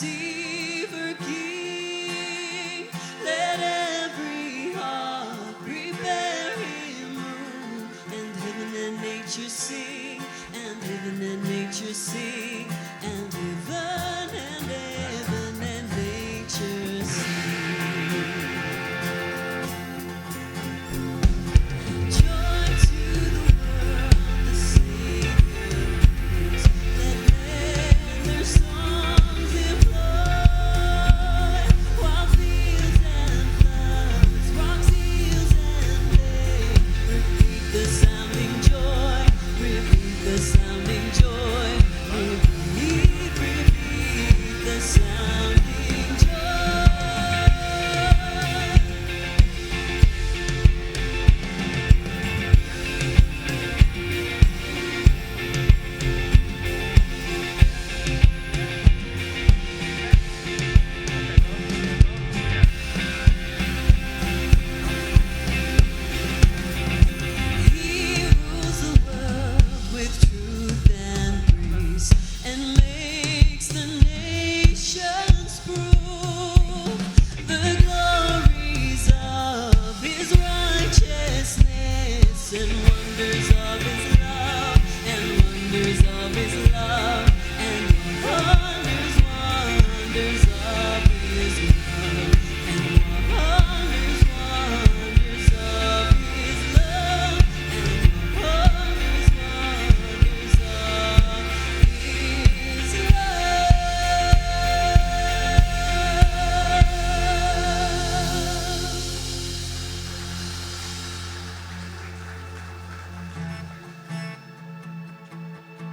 receiver King. Let every heart prepare Him room, and heaven and nature sing, and heaven and nature sing, and heaven and nature sing. Joy to the world, the Savior lives. Let men their songs employ, while fields and flowers, rocks, hills and lakes repeat the sounding joy, repeat the sounding joy, repeat the sounding joy. He rules the world with truth and grace, and makes the nations prove the glories of His righteousness, and wonders of His love, and wonders of His love, and wonders of His love, and wonders of His love, and wonders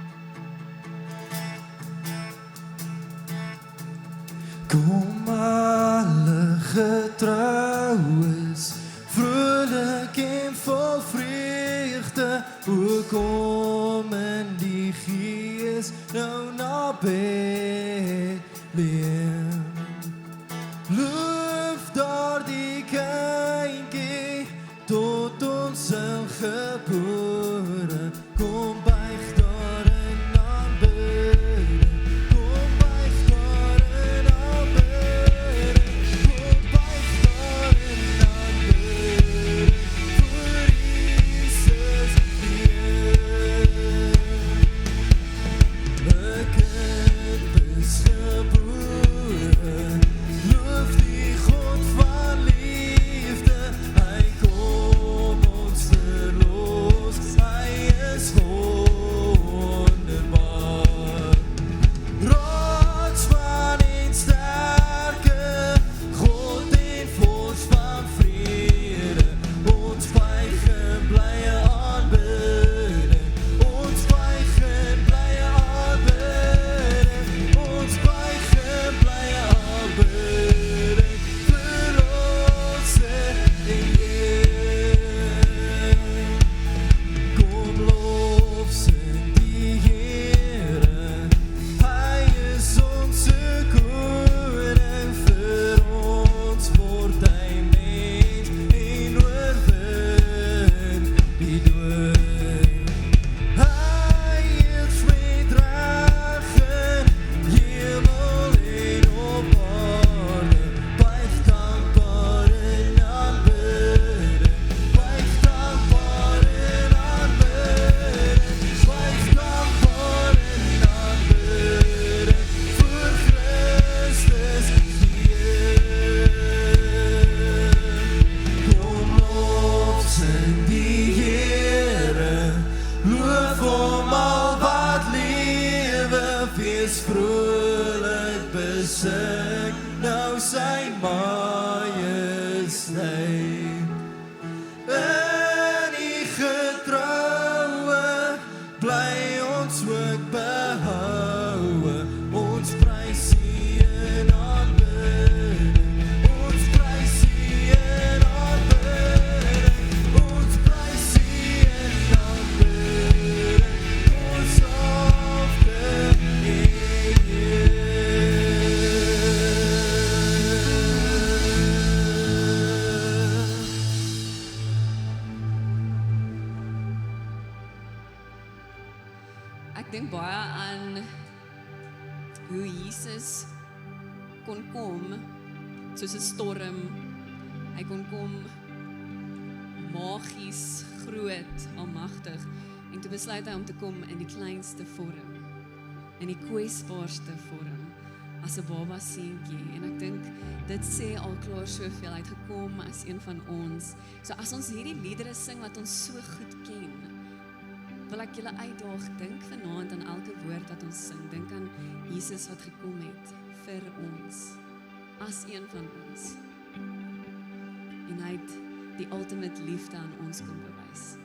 of His Kom alle getrouwes, vrolijk en vol vreugde, o kom in die Gees nou na Bethlehem. Loof daardie kindjie tot ons sal gebore, kom buig daarin aanbidding, kom buig daarin aanbidding, kom buig daarin aanbidding, voor Jesus die Heer. 'n kind is gebore, loof die God van liefde, hy kom ons verlos, hy is wonderbaar. Raadsman en sterke, God en vors van vrede, ons buig in blye aanbidding, ons buig in blye aanbidding, ons buig in blye aanbidding, verlosser en Heer. Kom lof sing die Here, hy is ons koning, vir ons word hy mens en oorwin die dood. Hy is met reg in hemel en op aarde, buig dankbaar in aanbidding, buig dankbaar in aanbidding, buig dankbaar in aanbidding, voor Christus die Heer. Kom lof sing die Here, loof hom al wat lewe, wees vrolik, besing nou sy majesteit. In die getroue bly ons ook behoue, ons prys U in aanbidding, ons prys U in aanbidding, ons prys U in aanbidding, ons afte en Ek dink baie aan hoe Jesus kon kom soos 'n storm. Hy kon kom magies, groot, almagtig. En toe besluit hy om te kom in die kleinste vorm, in die kwesbaarste vorm, as 'n baba seentjie. En ek dink dit sê al klaar soveel. Hy het gekom as een van ons. So as ons hierdie liedere sing wat ons so goed ken, wil ek julle uitdaag, dink vanaand aan elke woord wat ons sing. Dink aan Jesus wat gekom het vir ons, as een van ons. En hy het die ultimate liefde aan ons kom bewys.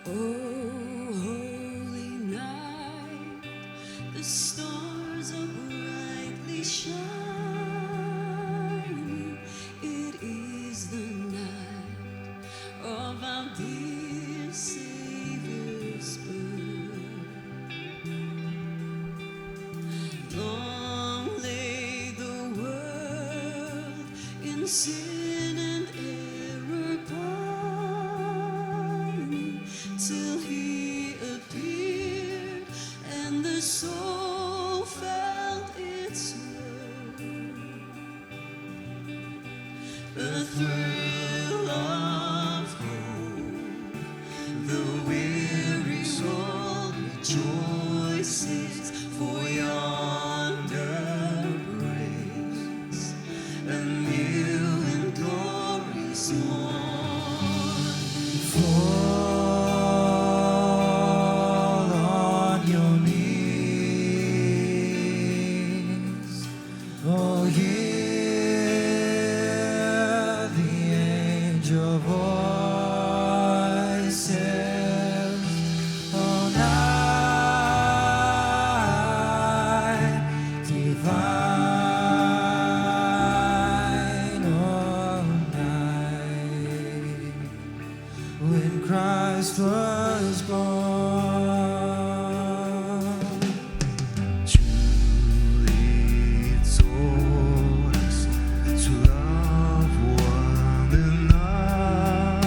Oh, holy night, the stars are brightly shining. It is the night of our dear Savior's birth. Long lay the world in sin and error pining, till he appeared and the soul felt its worth. A thrill of hope, the weary soul rejoices, Christ was born. Truly it taught us to love one another.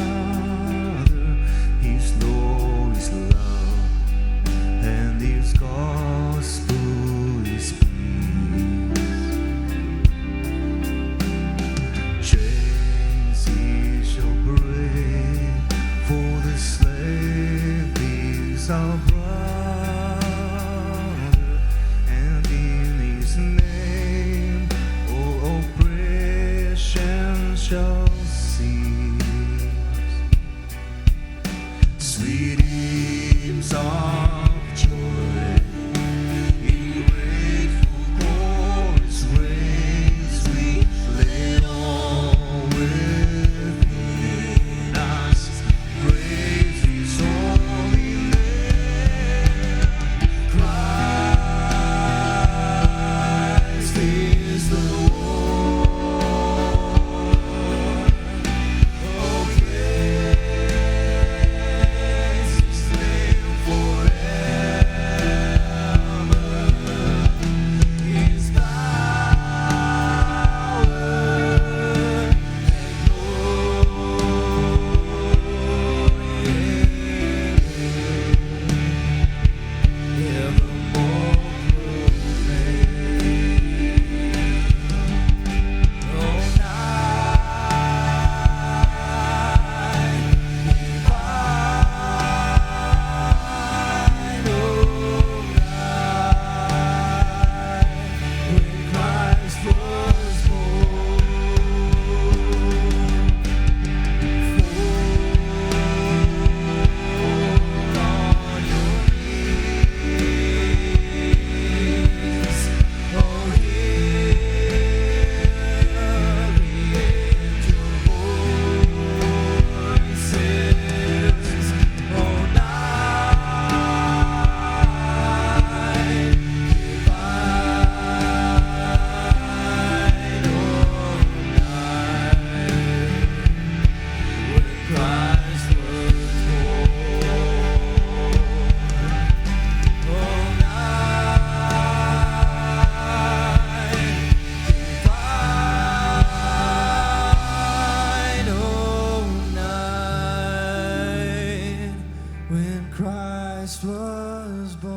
His law is love, and His gospel is peace. Chains He shall break, for the slave is our brother, and in His name all oppression shall cease. Sweet hymns of joy in grateful chorus raise, we lay all within us, praise His holy name. Christ is the Lord. Oh, praise His name forever. His power and glory evermore proclaim. Oh, night divine, oh, night when Christ was born. Fall on your knees, oh, hear the angel voices. Oh, night divine, oh, night when Christ was born. Oh, night divine, oh, night when Christ was born.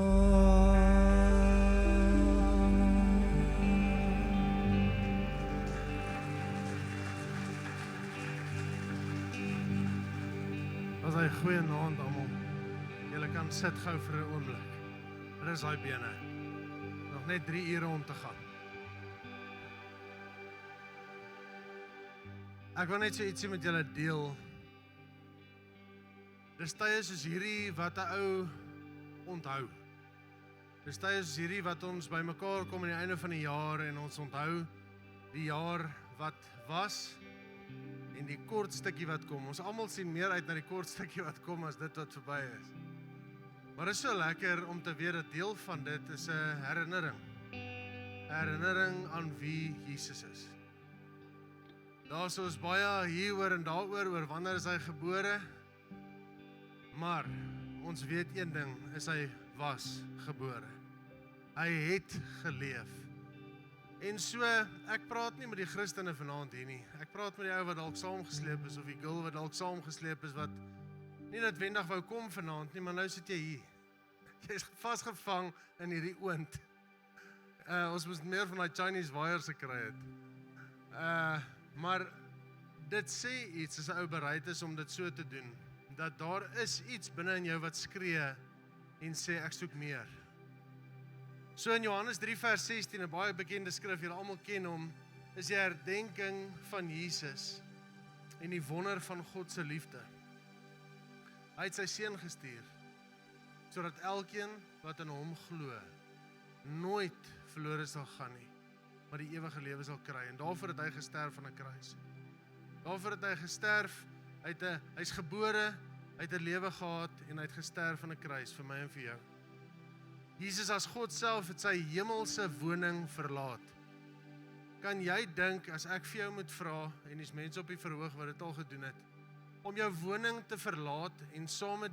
As hy goeie naand almal. Julle kan sit gou vir 'n oomblik. Rus daai bene. Nog net 3 ure om te gaan. Ek wil net so ietsie met julle deel. Dis tye soos hierdie wat 'n ou onthou. Dis tye soos hierdie wat ons bymekaar kom aan die einde van die jaar en ons onthou die jaar wat was en die kort stukkie wat kom. Ons almal sien meer uit na die kort stukkie wat kom as dit wat verby is. Maar dit is so lekker om te weet dat deel van dit is 'n herinnering. 'n Herinnering aan wie Jesus is. Daar's ons baie hieroor en daaroor oor wanneer is hy gebore. Maar ons weet een ding, is hy was gebore. Hy het geleef. En so, ek praat nie met die Christene vanaand hier nie. Ek praat met die ou wat dalk saamgesleep is of die girl wat dalk saamgesleep is wat nie noodwendig wou kom vanaand nie, maar nou sit jy hier. Jy's vasgevang in hierdie oond. Ons moes meer van die Chinese wires gekry het. Maar dit sê iets as 'n ou bereid is om dit so te doen, dat daar is iets binne in jou wat skree en sê ek soek meer. So in Johannes 3 vers 16, 'n baie bekende skrif, julle almal ken hom, is die herdenking van Jesus en die wonder van God se liefde. Hy het sy seun gestuur, sodat elkeen wat in hom glo, nooit verlore sal gaan nie, maar die ewige lewe sal kry. En daarvoor het hy gesterf aan 'n kruis. Daarvoor het hy gesterf, hy's gebore, hy het 'n lewe gehad en hy het gesterf aan 'n kruis vir my en vir jou. Jesus as God self het sy hemelse woning verlaat. Kan jy dink as ek vir jou moet vra, en dis mense op die verhoog wat dit al gedoen het, om jou woning te verlaat en saam met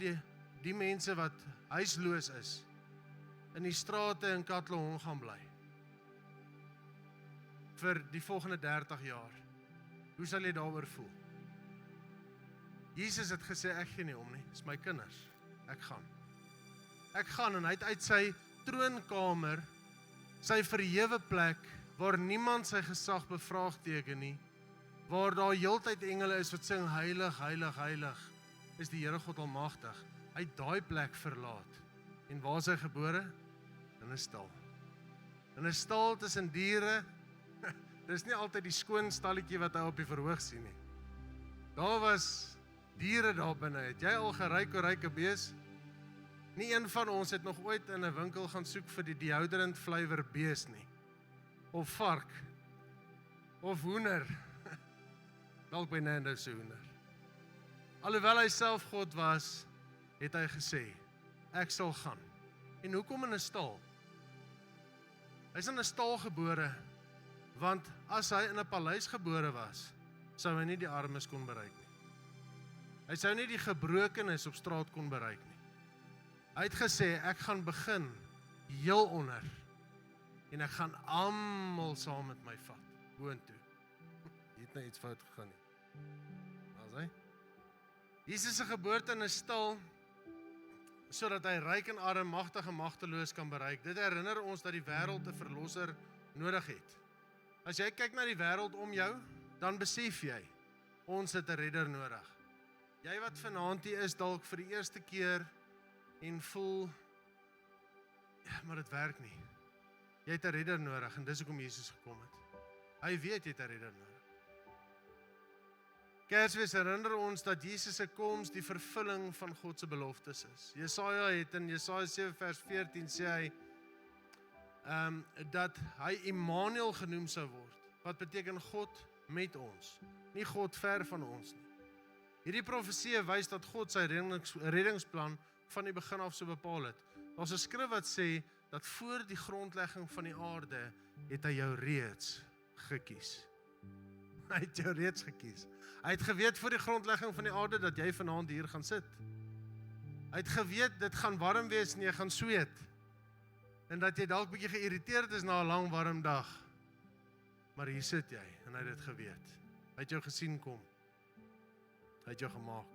die mense wat huisloos is, in die strate in Katlehong gaan bly, vir die volgende 30 jaar. Hoe sal jy daaroor voel? Jesus het gesê, ek gee nie om nie, dis my kinders, ek gaan. Ek gaan, en hy het uit sy troonkamer, sy verhewe plek, waar niemand sy gesag bevraagteken nie, waar daar heeltyd engele is wat sing, heilig, heilig, heilig, is die Here God Almagtig. Hy het daai plek verlaat. En waar is hy gebore? In 'n stal. In 'n stal tussen diere, dis nie altyd die skoon stalletjie wat hy op die verhoog sien nie. Daar was diere daar binne. Het jy al geryk hoe ryk 'n bees? Nie een van ons het nog ooit in 'n winkel gaan soek vir die deodorant flavor bees nie. Of vark. Of hoender. Dalk by Nando's se hoender. Alhoewel hy self God was, het hy gesê, ek sal gaan. En hoekom in 'n stal? Hy is in 'n stal gebore, want as hy in 'n paleis gebore was, sou hy nie die armes kon bereik nie. Hy sou nie die gebrokenes op straat kon bereik nie. Hy het gesê, ek gaan begin heel onder, en ek gaan almal saam met my vat, boontoe. Jy het nou iets fout gegaan nie. Was hy? Jesus se geboorte in 'n stal, sodat hy ryk en arm, magtig en magteloos kan bereik. Dit herinner ons dat die wêreld 'n verlosser nodig het. As jy kyk na die wêreld om jou, dan besef jy, ons het 'n redder nodig. Jy wat vanaand hier is, dalk vir die eerste keer, en voel, ja, maar dit werk nie. Jy het 'n redder nodig, en dis hoekom Jesus gekom het. Hy weet jy het 'n redder nodig. Kersfees herinner ons dat Jesus se koms die vervulling van God se beloftes is. Jesaja het in Jesaja 7 vers 14 sê hy, dat hy Immanuel genoem sou word, wat beteken God met ons, nie God ver van ons nie. Hierdie profesie wys dat God sy reddingsplan van die begin af so bepaal het. Daar's 'n skrif wat sê, dat voor die grondlegging van die aarde, het hy jou reeds gekies. Hy het jou reeds gekies. Hy het geweet voor die grondlegging van die aarde, dat jy vanaand hier gaan sit. Hy het geweet, dit gaan warm wees en jy gaan sweet. En dat jy dalk bietjie geïrriteerd is na 'n lang warm dag. Maar hier sit jy, en hy het dit geweet. Hy het jou gesien kom. Hy het jou gemaak.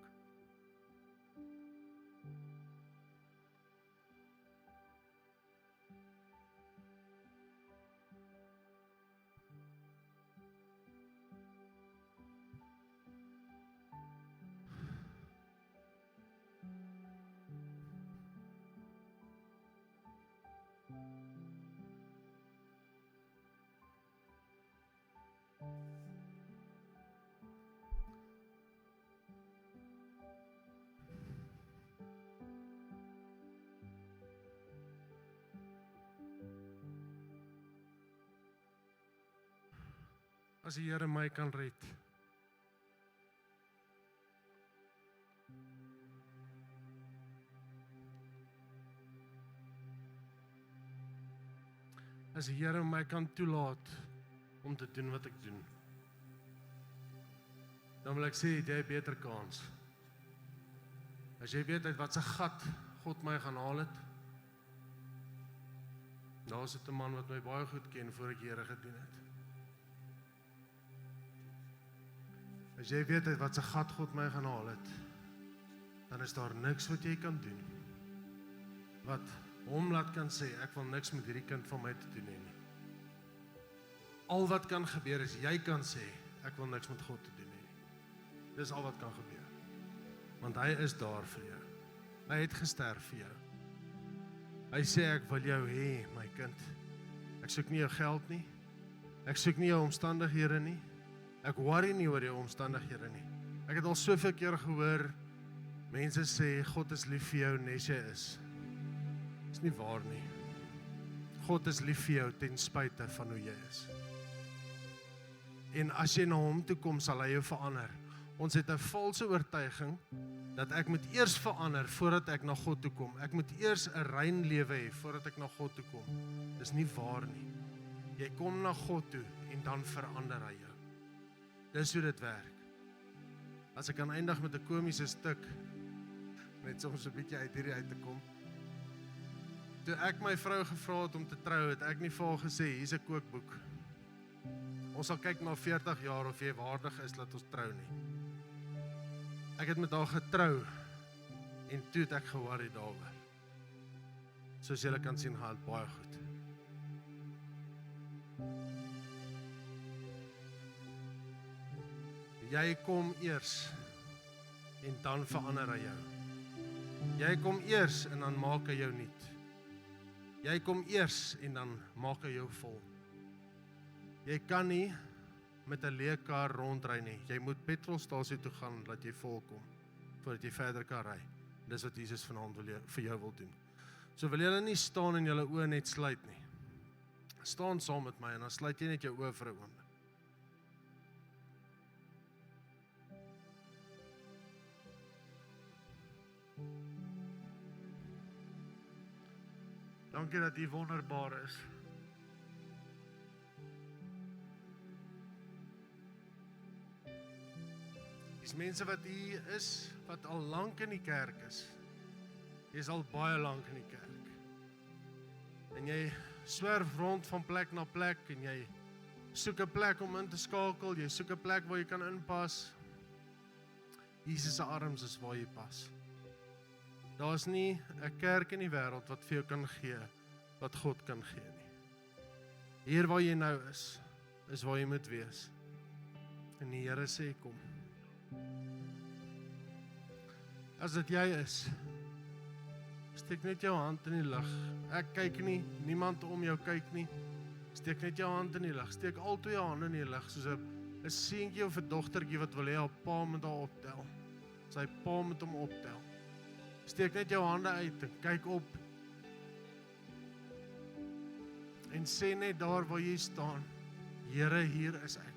As die Here my kan red. As die Here my kan toelaat om te doen wat ek doen, dan wil ek sê, het jy 'n beter kans. As jy weet uit wat se gat God my gaan haal het, daar is 'n man wat my baie goed ken voor ek die Here gedien het. As jy weet uit wat se gat God my gaan haal het, dan is daar niks wat jy kan doen, wat hom laat kan sê, ek wil niks met hierdie kind van my te doen hê nie. Al wat kan gebeur is, jy kan sê, ek wil niks met God te doen hê nie. Dis al wat kan gebeur. Want hy is daar vir jou. Hy het gesterf vir jou. Hy sê, ek wil jou hê, my kind. Ek soek nie jou geld nie. Ek soek nie jou omstandighede nie. Ek worry nie oor jou omstandighede nie. Ek het al soveel keer gehoor, mense sê, God is lief vir jou nes jy is. Dis nie waar nie. God is lief vir jou ten spyte van hoe jy is. En as jy na hom toe kom, sal hy jou verander. Ons het 'n valse oortuiging, dat ek moet eers verander, voordat ek na God toe kom. Ek moet eers 'n rein lewe hê, voordat ek na God toe kom. Dis nie waar nie. Jy kom na God toe, en dan verander hy jou. Dis hoe dit werk. As ek kan eindig met 'n komiese stuk, net soms 'n bietjie uit hierdie uit te kom. Toe ek my vrou gevra het om te trou, het ek nie vir haar gesê, hier's 'n kookboek. Ons sal kyk na 40 jaar of jy waardig is dat ons trou nie. Ek het met haar getrou, en toe het ek ge-worry daaroor. Soos julle kan sien, gaan dit baie goed. Jy kom eers, en dan verander hy jou. Jy kom eers, en dan maak hy jou nuut. Jy kom eers, en dan maak hy jou vol. Jy kan nie met 'n leë kar rondry nie. Jy moet petrolstasie toe gaan, dat jy vol kom, voordat jy verder kan ry. Dis wat Jesus vanaand vir jou wil doen. So wil julle nie staan en julle oë net sluit nie. Staan saam met my, en dan sluit jy net jou oë vir 'n oomblik. Dankie dat U wonderbaar is. Dis mense wat hier is, wat al lank in die kerk is. Jy is al baie lank in die kerk. En jy swerf rond van plek na plek, en jy soek 'n plek om in te skakel, jy soek 'n plek waar jy kan inpas. Jesus se arms is waar jy pas. Daar's nie 'n kerk in die wêreld wat vir jou kan gee, wat God kan gee nie. Hier waar jy nou is waar jy moet wees. En die Here sê, kom. As dit jy is, steek net jou hand in die lug. Ek kyk nie, niemand om jou kyk nie. Steek net jou hand in die lug. Steek al twee jou hande in die lug, soos 'n seentjie of 'n dogtertjie wat wil hê haar pa moet haar optel. Sy pa moet hom optel. Steek net jou hande uit en kyk op. En sê net daar waar jy staan, Here, hier is ek.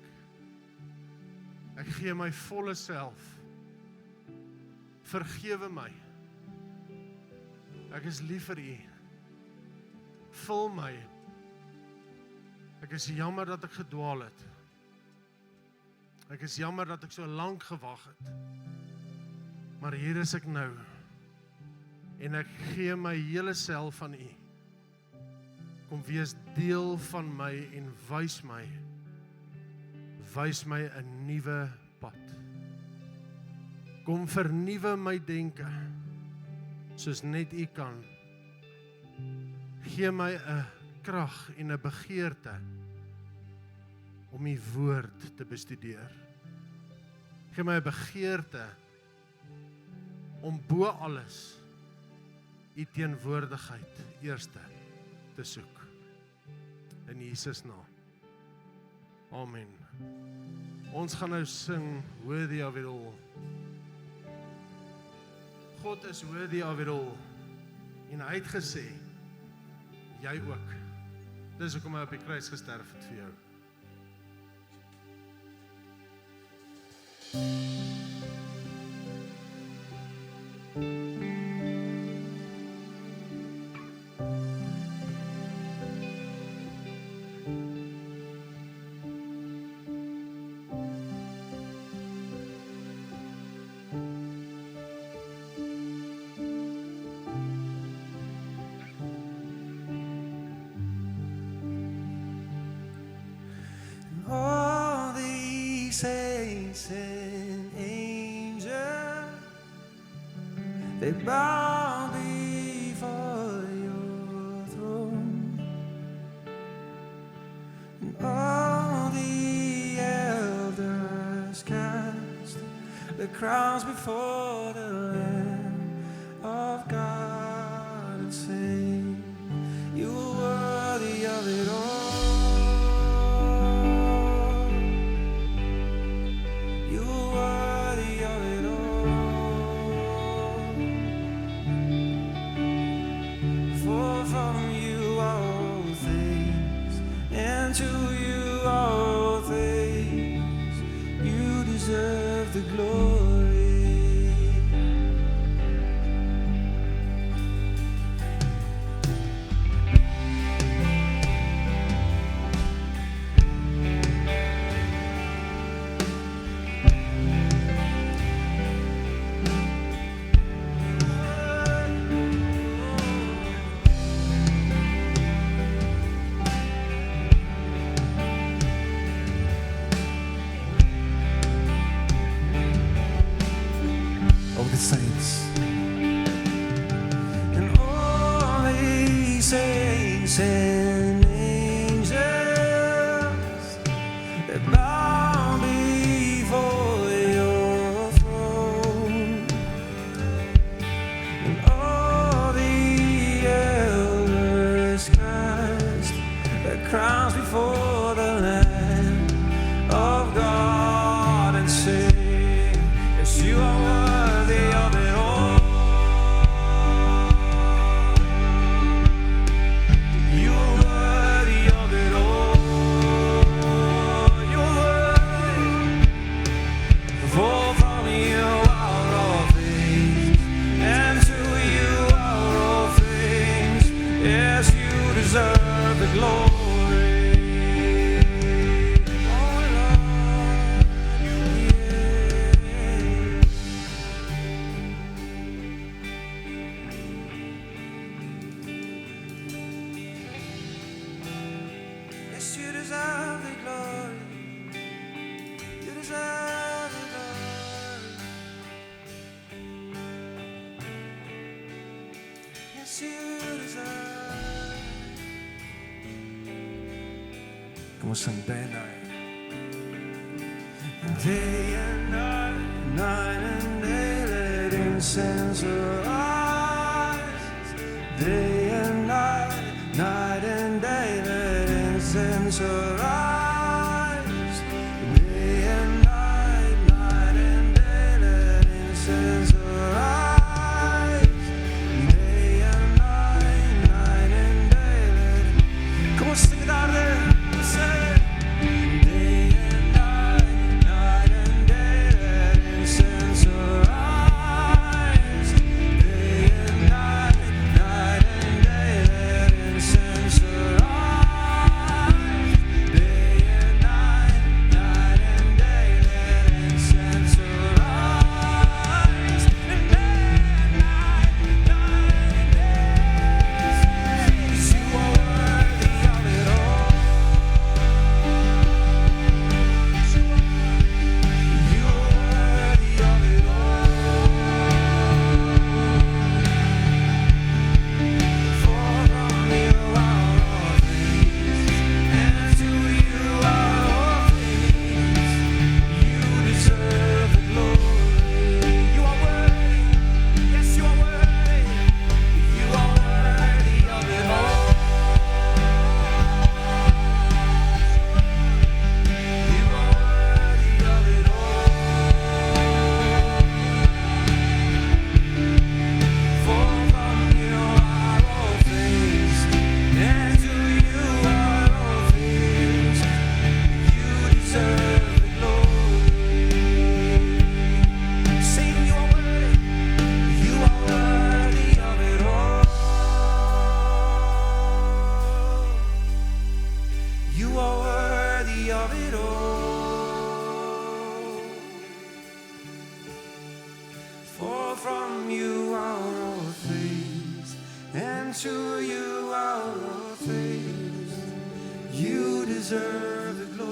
Ek gee my volle self. Vergewe my. Ek is lief vir U. Vul my. Ek is jammer dat ek gedwaal het. Ek is jammer dat ek so lank gewag het. Maar hier is ek nou. En ek gee my hele self aan U. Kom wees deel van my en wys my 'n nuwe pad. Kom vernuwe my denke, soos net U kan. Gee my 'n krag en 'n begeerte om U woord te bestudeer. Gee my 'n begeerte om bo alles U teenwoordigheid eerste te soek. In Jesus naam. Amen. Ons gaan nou sing Worthy of it all. God is worthy of it all. En hy het gesê, jy ook. Dis hoekom hy op die kruis gesterf het vir jou. All the saints and angels, they bow before your throne. And all the elders cast their crowns before the Lamb of God and say, you are worthy of it all. The glory. the saints. And all these saints and angels that bow before your throne, and all the elders cast their crowns before the Lamb of God and sing, yes, you are worthy of it all. You are worthy of it all. You are worthy. For from you are all things, and to you are all things. Yes, you deserve the glory. Yes, you deserve the glory. You deserve the glory. Yes, you deserve. Come on, sing day and night. Day and night, night and day, let incense arise. Day and night, night and day, let incense arise. Day and night, night and day, let incense arise. Day and night, night and day, let. Come on, sing it out there. Say. Day and night, night and day, let incense arise. Day and night, night and day, let incense arise. Day and night, night and day, let incense arise. And day and night, night and day, 'cause you are worthy of it all. You are worthy of it all. For from you are all things, and to you are all things. You deserve the glory. You are worthy. Yes, you are worthy. You are worthy of it all. You are worthy of it all. For from you are all things, and to you are all things. You deserve the glory. Sing, you are worthy. You are worthy of it all. You are worthy of it all. For from you are all things, and to you are all things. You deserve the glory.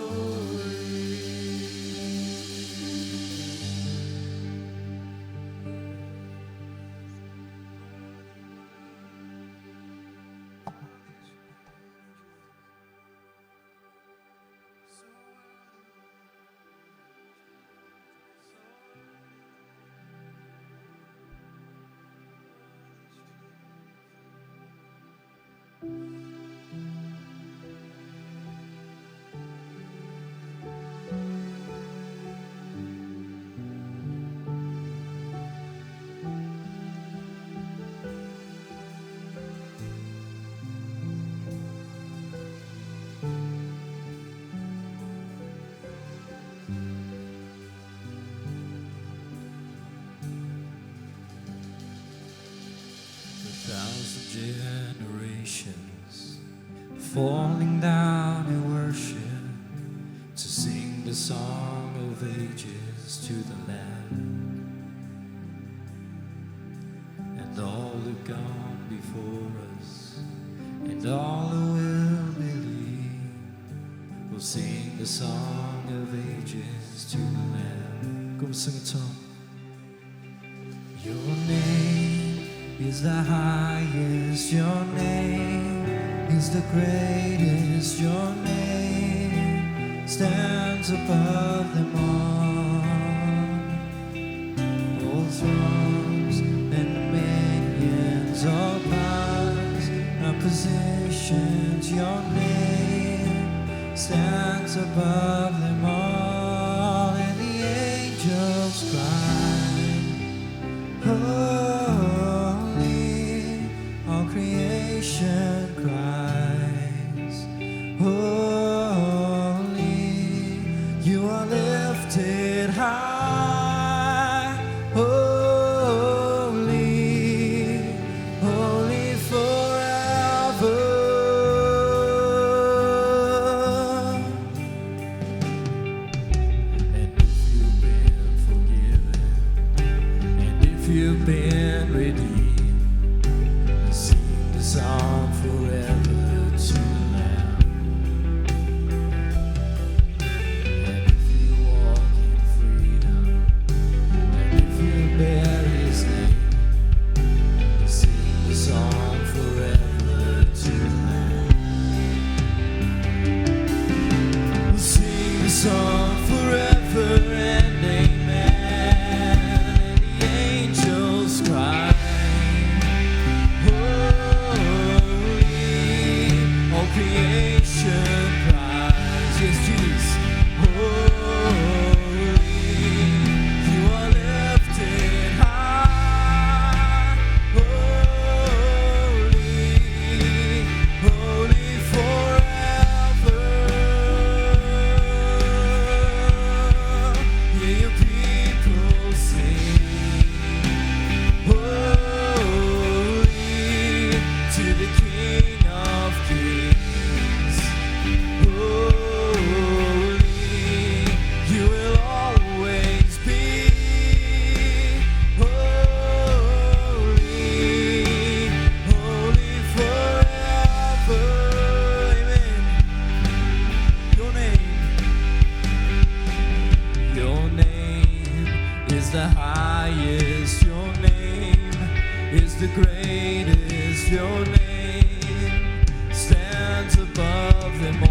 Thousand generations falling down in worship to sing the song of ages to the Lamb, and all who've gone before us, and all who will believe will sing the song of ages to the Lamb. Come sing it, Tom. is the highest, your name is the greatest, your name stands above them all. All thrones and dominions, all powers and positions, your name stands above them all. And the angels cry, holy, all creation cries, holy, you are lifted high, holy, holy forever. And if you've been forgiven, and if you've been redeemed, sing the song forever to the Lamb. And if you walk in freedom, and if you bear His name, sing the song forever to the Lamb. We'll sing the song forever and amen. And the angels cry, holy, all creation cries, yes, Jesus, holy, you are lifted high, holy, holy forever. Hear your people sing, holy to the King of Kings, holy, you will always be, holy, holy forever. Amen. Your name is the highest, your name is the greatest, your name stands above them all.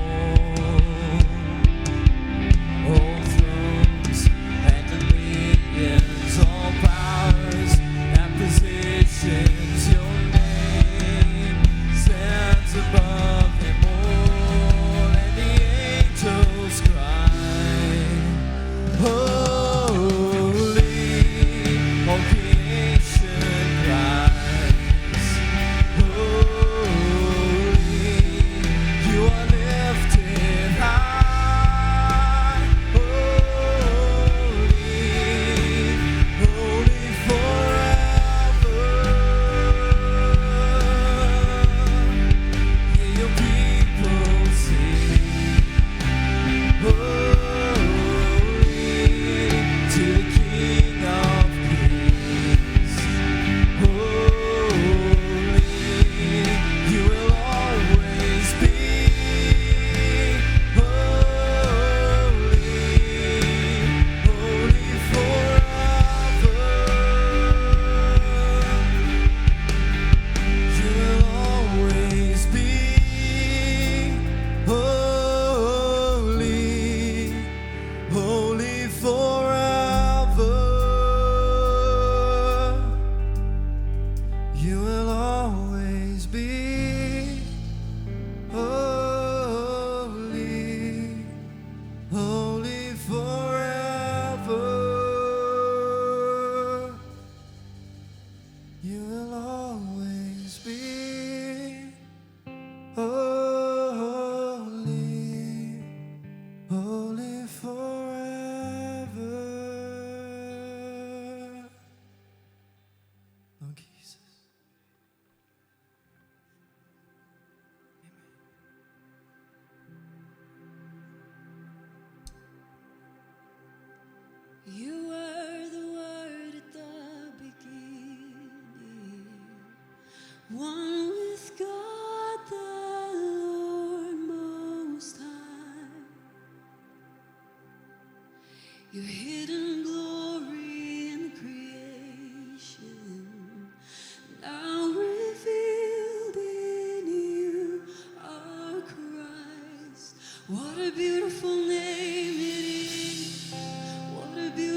All thrones and dominions, all powers and positions, your name stands above them all. And the angels cry, holy, all creation cries, holy, you are lifted high, holy, holy forever. Hear your people sing, holy to the King of Kings, holy, you will always be, holy, holy forever. You will always be holy, holy forever. You will always be holy, holy forever. You will always be holy, holy forever. Lord Jesus. You were the Word at the beginning, one with God the Lord Most High. Your hidden glory in creation, now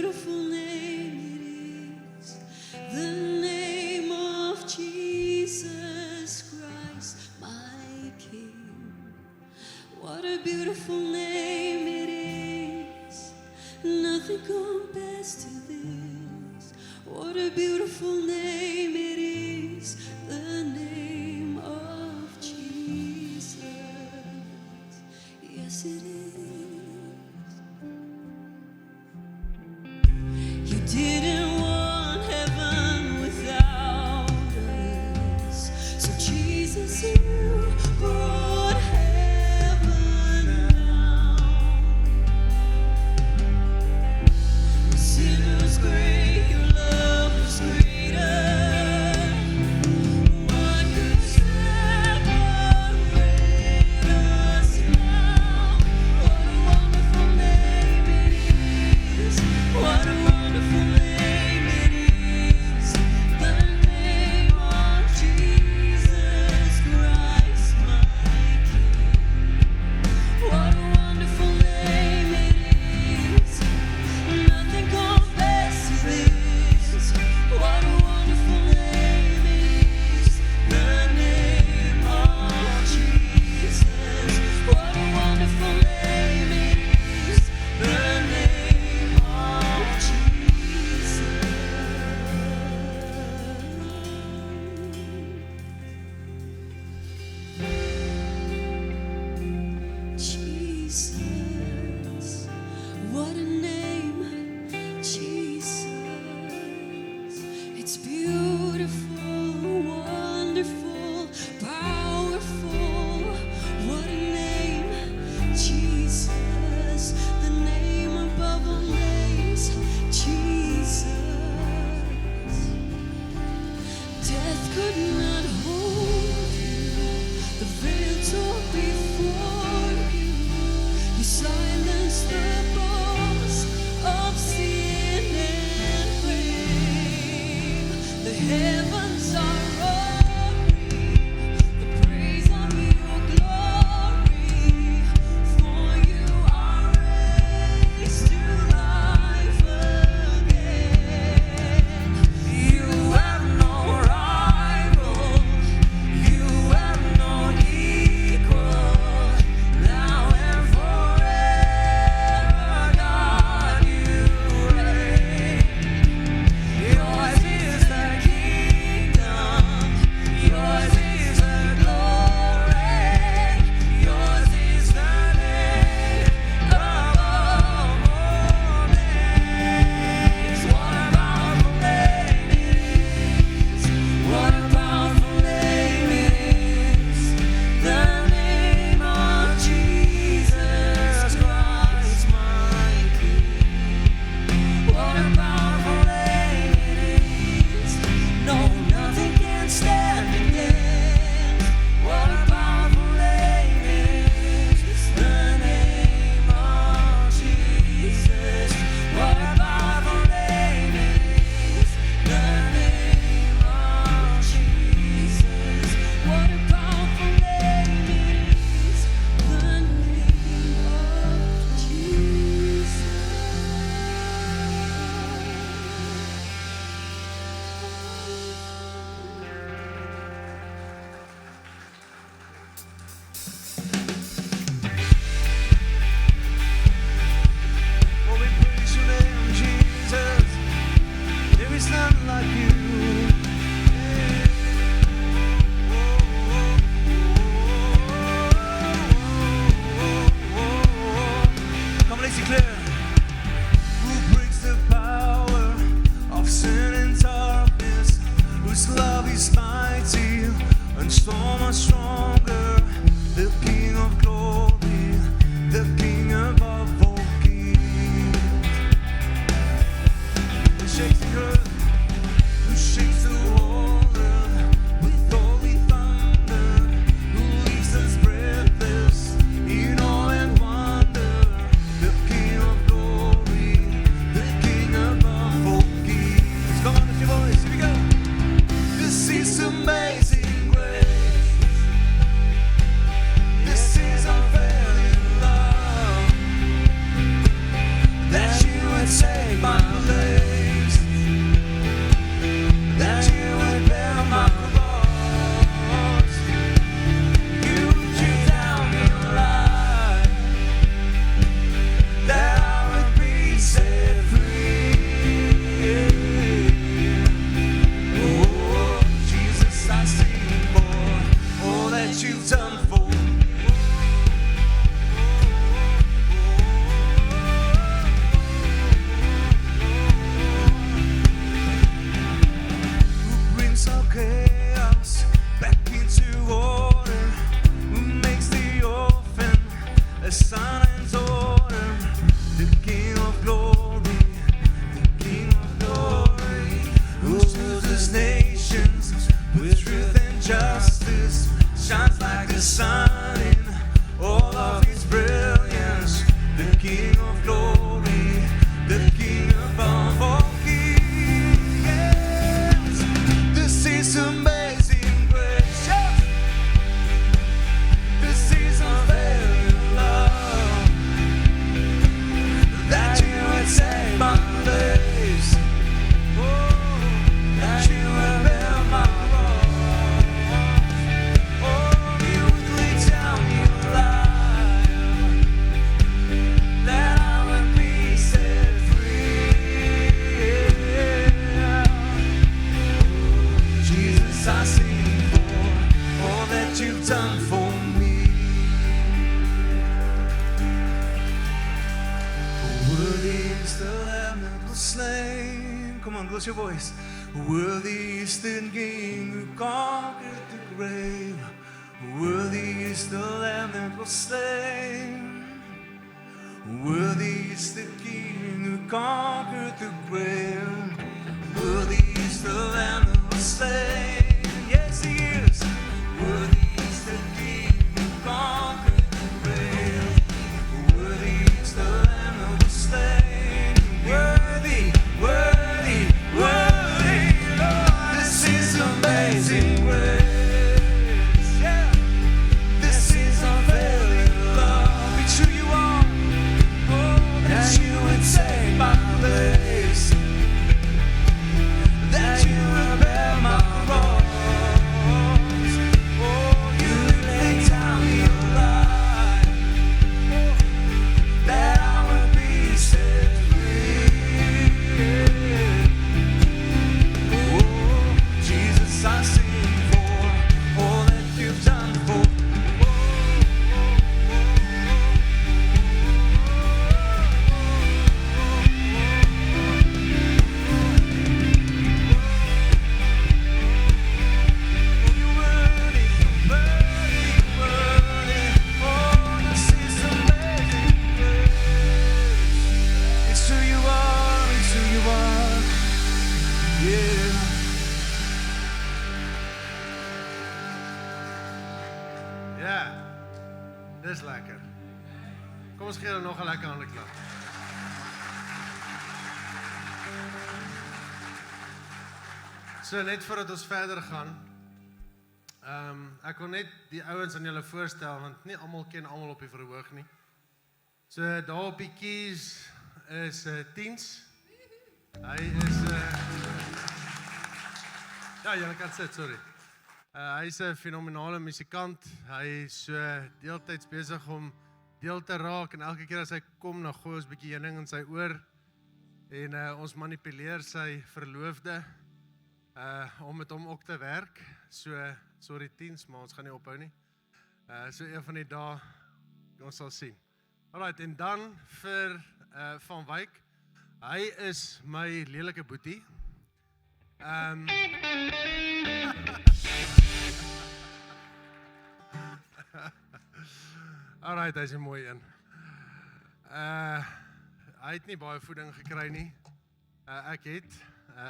beautiful name it is, the name of Jesus Christ, my King. What a beautiful name it is, nothing compares to this. What a beautiful name it is, the name of Jesus. Yes, it is. You didn't want heaven without us, so Jesus, you brought heaven down. Sinners great, your love was greater. What could separate us now? What a wonderful name it is. What a wonderful name it is. The name of Jesus Christ, my King. What a wonderful name it is. Nothing compares to this. What a wonderful name it is. The name of Jesus. What a wonderful name it is. The name of Jesus. was slain. Come on, close your voice. Worthy is the King who conquered the grave. Worthy is the Lamb that was slain. Worthy is the King who conquered the grave. Worthy is the Lamb that was slain. Yes, He is. Worthy is the King who conquered the grave. Worthy is the Lamb that was slain. Worthy, worthy, worthy, Lord. This is amazing grace. Yeah. This is unfailing love. It's who you are. Oh, that you would take my place. That you would bear my wrongs. Oh, you lay down your life. That I would be set free. Oh, Jesus, I sing for all that you've done for. You're worthy, worthy, worthy. Oh, this is amazing grace. It's who you are, it's who you are. Yeah. Ja, dis lekker. Kom ons gee hulle nog 'n lekker hande klap. So net voordat ons verder gaan, ek wil net die ouens aan julle voorstel, want nie almal ken almal op die verhoog nie. So daar op die keys is Tiens. Hy is ja, julle kan sit, sorry. Hy is 'n fenominale musikant. Hy is so deeltyds besig om deel te raak en elke keer as hy kom, dan gooi ons 'n bietjie heuning in sy oor en ons manipuleer sy verloofde om met hom ook te werk. So sorry Tiens, maar ons gaan nie ophou nie. So een van die dae ons sal sien. Alright, en dan vir Van Wyk. Hy is my lelike boetie. Alright, hy's 'n mooi een. Hy het nie baie voeding gekry nie. Ek het.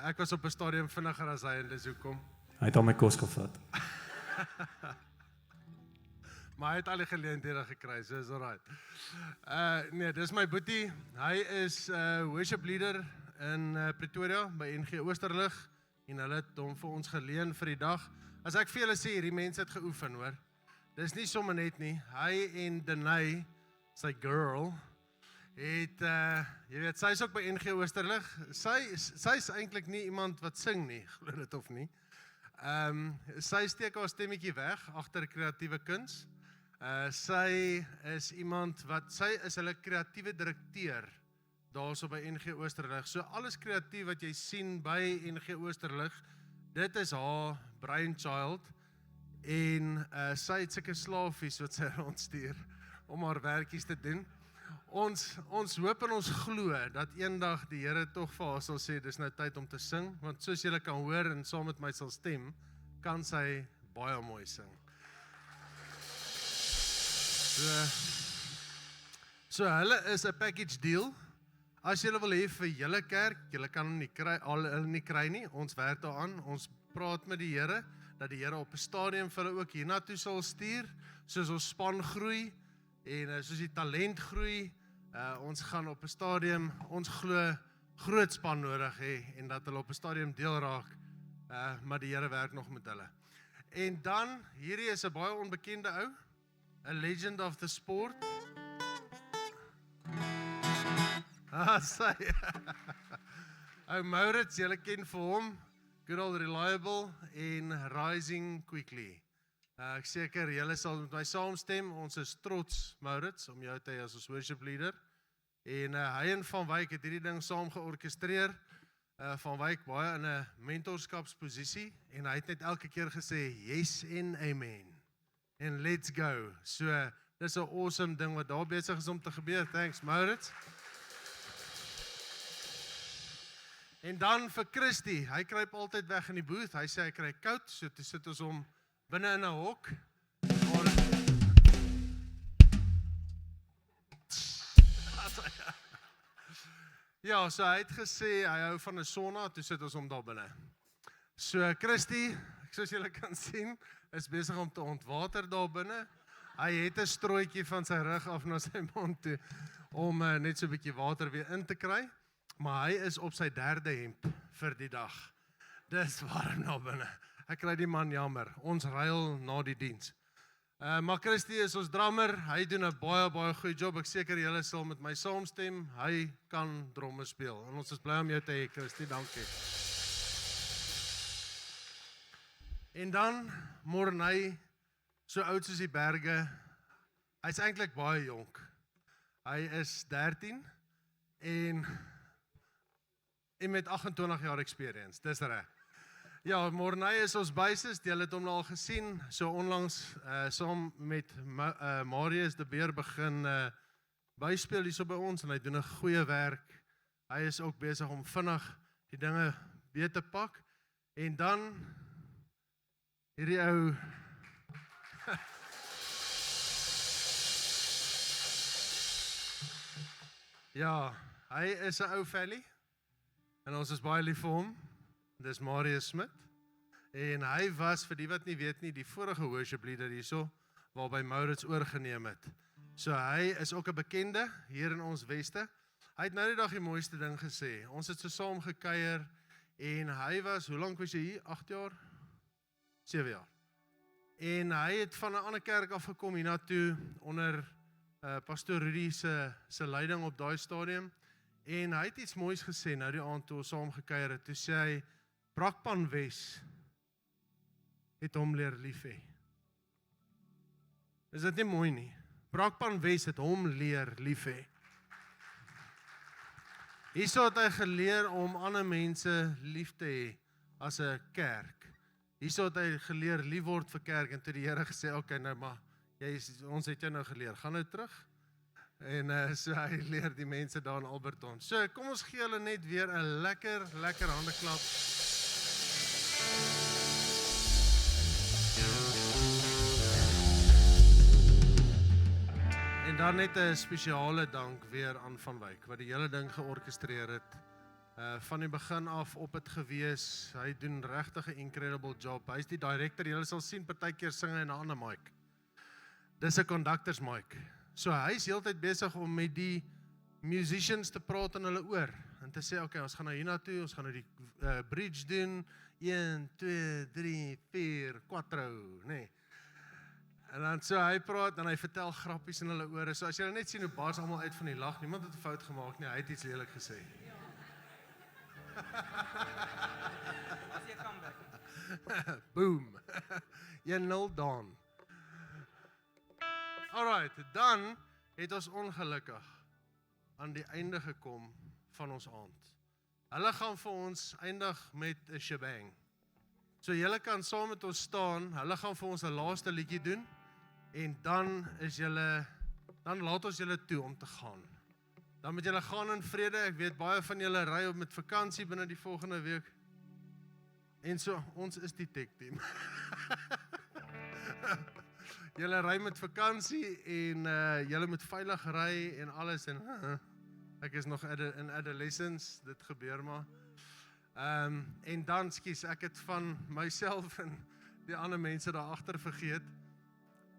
Ek was op 'n stadium vinniger as hy en dis hoekom. Hy het al my kos gevat. Maar hy het al die geleenthede gekry, so is alright. Nee, dis my boetie. Hy is worship leader in Pretoria by NG Oosterlig en hulle het hom vir ons geleen vir die dag. As ek vir julle sê, hierdie mense het geoefen, hoor. Dis nie sommer net nie. Hy en Denay, sy girl, het, jy weet, sy is ook by NG Oosterlig. Sy is eintlik nie iemand wat sing nie, glo dit of nie. Sy steek haar stemmetjie weg agter kreatiewe kuns. Sy is iemand wat, sy is hulle kreatiewe direkteur daarso by NG Oosterlig. So alles kreatief wat jy sien by NG Oosterlig, dit is haar brainchild en sy het sulke slaafies wat sy rondstuur om haar werkies te doen. Ons hoop en ons glo dat eendag die Here tog vir haar sal sê dis nou tyd om te sing, want soos julle kan hoor en saam met my sal stem, kan sy baie mooi sing. So hulle is 'n package deal. As julle wil hê vir julle kerk, julle kan hom nie kry, hulle nie kry nie. Ons werk daaraan. Ons praat met die Here dat die Here op 'n stadium vir hulle ook hiernatoe sal stuur, soos ons span groei en soos die talent groei. Ons gaan op 'n stadium, ons glo groot span nodig hê en dat hulle op 'n stadium deel raak, maar die Here werk nog met hulle. En dan, hierdie is 'n baie onbekende ou, 'n legend of the sport. Sy. Ou Maurits, julle ken vir hom, good old reliable en rising quickly. Ek seker julle sal met my saamstem. Ons is trots, Maurits, om jou te hê as ons worship leader. En hy en Van Wyk het hierdie ding saam georkestreer. Van Wyk baie in 'n mentorskapsposisie en hy het net elke keer gesê yes en amen. En let's go. So dis 'n awesome ding wat daar besig is om te gebeur. Thanks, Maurits. En dan vir Christie, hy kruip altyd weg in die booth, hy sê hy kry koud, so toe sit ons hom binne in 'n hok. Ja, so hy het gesê, hy hou van 'n sauna, toe sit ons hom daar binne. So Christie, soos julle kan sien, is besig om te ontwater daar binne. Hy het 'n strooitjie van sy rug af na sy mond toe, om net so 'n bietjie water weer in te kry. Maar hy is op sy 3de hemp vir die dag. Dis warm daar binne. Ek kry die man jammer. Ons ruil na die diens. Maar Christie is ons drummer. Hy doen 'n baie goeie job. Ek seker julle sal met my saamstem. Hy kan dromme speel. En ons is bly om jou te hê, Christie. Dankie. En dan Morney, so oud soos die berge. Hy's eintlik baie jonk. Hy is 13 en met 28 jaar experience, dis reg. Ja, Morney is ons bassist, julle het hom nou al gesien, so onlangs saam met Marius de Beer begin byspeel hierso by ons en hy doen 'n goeie werk. Hy is ook besig om vinnig die dinge weer te pak. En dan hierdie ou ja, hy is 'n ou felly. En ons is baie lief vir hom. Dis Marius Smit. En hy was, vir die wat nie weet nie, die vorige worship leader hierso, waarby Maurits oorgeneem het. So hy is ook 'n bekende hier in ons weste. Hy het nou die dag die mooiste ding gesê. Ons het so saam gekuier en hy was, hoe lank was jy hier? 8 jaar? 7 jaar. En hy het van 'n ander kerk afgekom hiernatoe onder Pastor Rudy se leiding op daai stadium. En hy het iets moois gesê nou die aand toe ons saam gekuier het. Toe sê hy, Brakpan Wes het hom leer lief hê. Is dit nie mooi nie? Brakpan Wes het hom leer lief hê. Hierso het hy geleer om ander mense lief te hê as 'n kerk. Hierso het hy geleer lief word vir kerk en toe die Here gesê, okay, nou maar, ons het jou nou geleer, gaan nou terug. En so hy leer die mense daar in Alberton. So kom ons gee hulle net weer 'n lekker handeklap. En dan net 'n spesiale dank weer aan Van Wyk, wat die hele ding georkestreer het. Van die begin af op het gewees. Hy doen regtig 'n incredible job. Hy is die director, julle sal sien partykeer sing hy in 'n ander mic. Dis 'n conductors mic. So hy is heeltyd besig om met die musicians te praat in hulle oor en te sê, okay, ons gaan nou hiernatoe, ons gaan nou die bridge doen, 1, 2, 3, 4, 4, nee. En dan so hy praat en hy vertel grappies in hulle ore. So as julle net sien hoe baas almal uit van die lag, niemand het 'n fout gemaak nie, hy het iets lelik gesê. As jy comeback. Boom. 1-0 dan. Alright, dan het ons ongelukkig aan die einde gekom van ons aand. Hulle gaan vir ons eindig met 'n shebang. So julle kan saam met ons staan, hulle gaan vir ons 'n laaste liedjie doen en dan laat ons julle toe om te gaan. Dan moet julle gaan in vrede. Ek weet baie van julle ry op met vakansie binne die volgende week. En so, ons is die tech team. Julle ry met vakansie en julle moet veilig ry en alles en ek is nog in adolescence, dit gebeur maar. En dan skies, ek het van myself en die ander mense daar agter vergeet.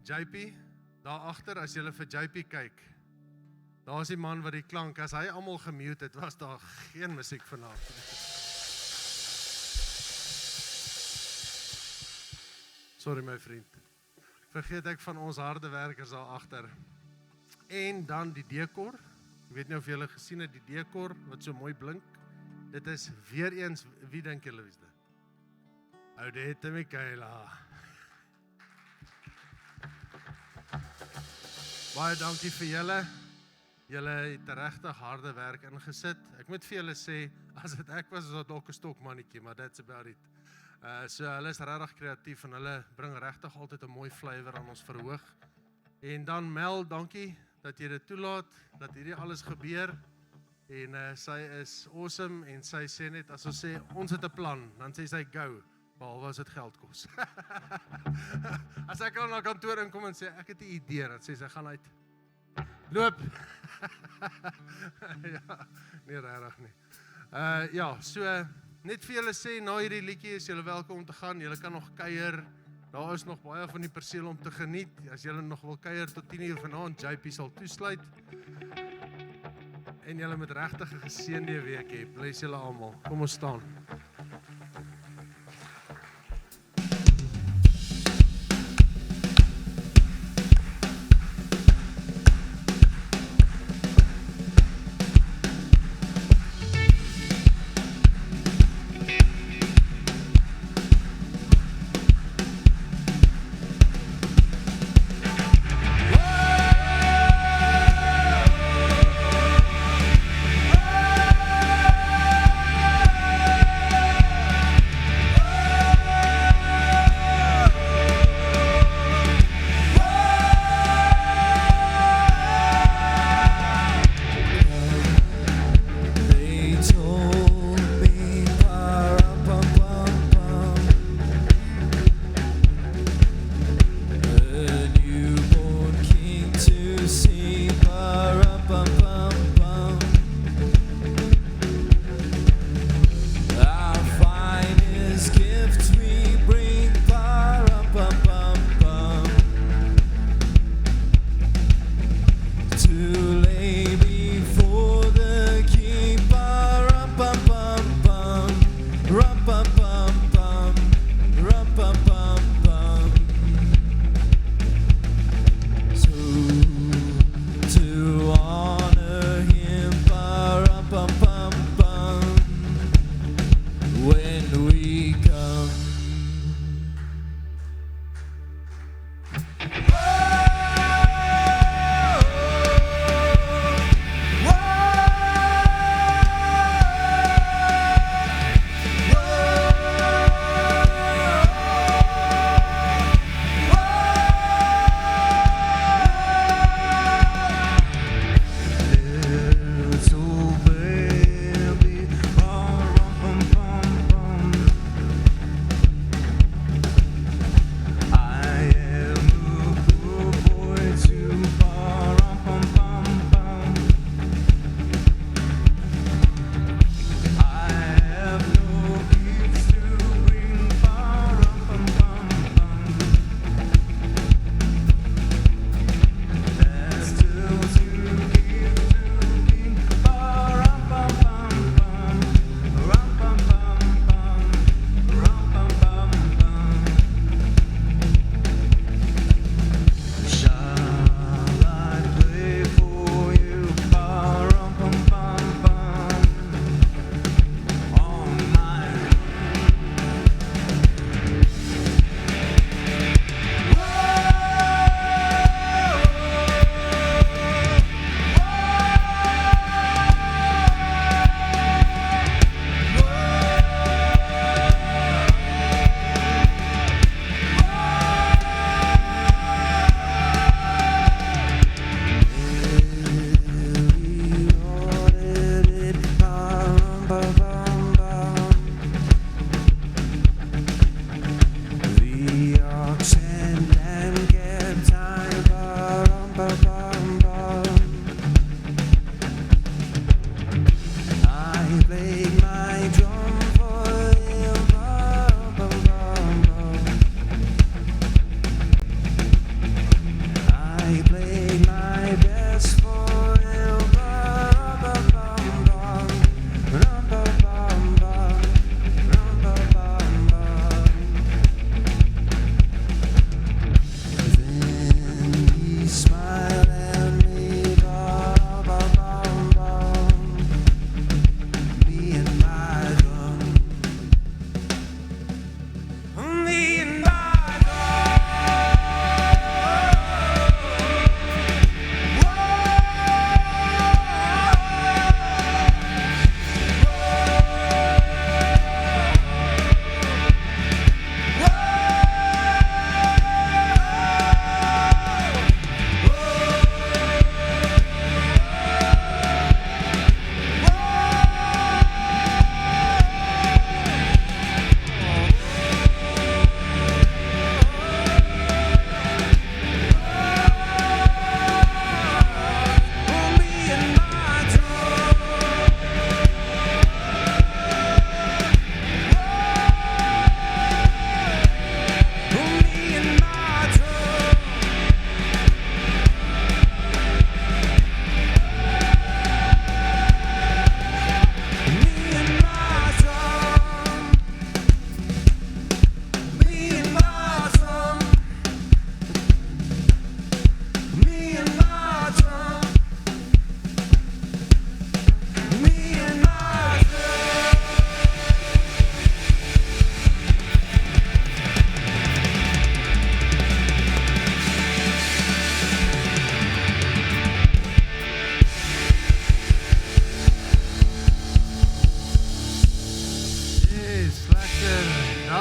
JP, daar agter, as julle vir JP kyk, daar is die man wat die klank, as hy almal gemute het, was daar geen musiek vanavond. Sorry my vriend. Vergeet ek van ons harde werkers daar agter. En dan die dekor. Ek weet nie of julle gesien het die dekor wat so mooi blink. Dit is weer eens, wie dink julle is dit? Oudette Michaela. Baie dankie vir julle. Julle het regtig harde werk ingesit. Ek moet vir julle sê, as dit ek was dit dalk 'n stokmannetjie, maar that's about it. So hulle is regtig kreatief en hulle bring regtig altyd 'n mooi flavour aan ons verhoog. En dan Mel, dankie dat jy dit toelaat, dat hierdie alles gebeur. En sy is awesome en sy sê net, as ons sê, ons het 'n plan, dan sê sy go, behalwe as dit geld kos. As ek al na kantoor inkom en sê, ek het 'n idee, dan sê sy, gaan uit. Loop! Ja, nie regtig nie. Ja, so, net vir julle sê, na hierdie liedjie is julle welkom om te gaan, julle kan nog kuier, daar is nog baie van die perseel om te geniet, as julle nog wil kuier tot 10:00 vanaand, JP sal toesluit, en julle met regtig 'n geseënde week hê, bless julle almal, kom ons staan.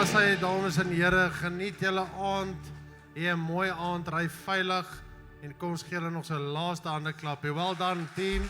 Daar sy dames en here, geniet julle aand. Hê 'n mooi aand, ry veilig en kom ons gee hulle nog so 'n laaste hande klap. Well done team.